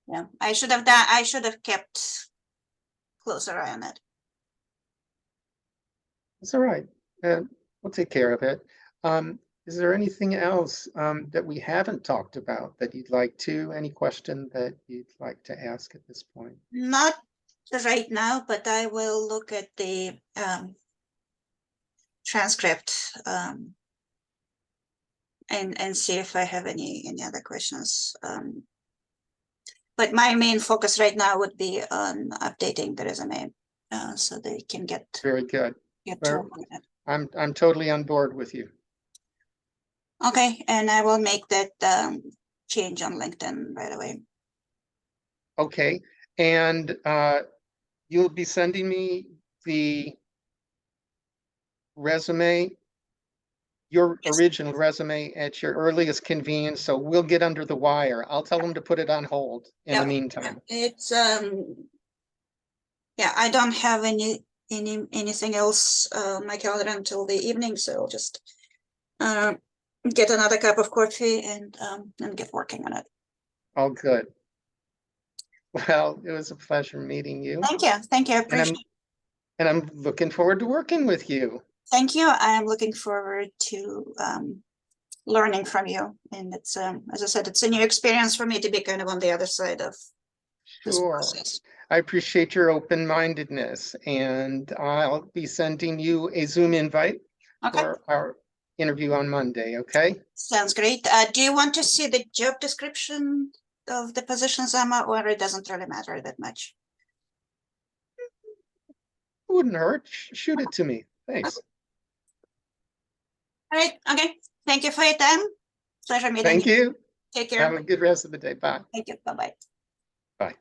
Yeah, I should have kept closer eye on it. It's all right. We'll take care of it. Is there anything else that we haven't talked about that you'd like to? Any question that you'd like to ask at this point? Not right now, but I will look at the transcript and see if I have any other questions. But my main focus right now would be on updating the resume so they can get Very good. to Well, work with it. I'm totally on board with you. Okay, and I will make that change on LinkedIn right away. Okay, and you'll be sending me the resume, your Yes. original resume at your earliest convenience, so we'll get under the wire. I'll tell them to put it on hold in the Yeah, meantime. it's yeah, I don't have anything else on my calendar until the evening, so I'll just get another cup of coffee and get working on it. All good. Well, it was a pleasure meeting you, Thank you. Thank you. I and appreciate it. I'm looking forward to working with you. Thank you. I am looking forward to learning from you. And it's as I said, it's a new experience for me to be kind of on the other side of this Sure. process. I appreciate your open-mindedness, and I'll be sending you a Zoom invite Okay, for our interview on Monday, okay? sounds great. Do you want to see the job description of the positions I'm at, or it doesn't really matter that much? Wouldn't hurt. Shoot it to me. Thanks. All right. Okay. Thank you for your time. Pleasure meeting Thank you. you. Take Have care. a good rest of the day. Bye. Thank you. Bye-bye. Bye.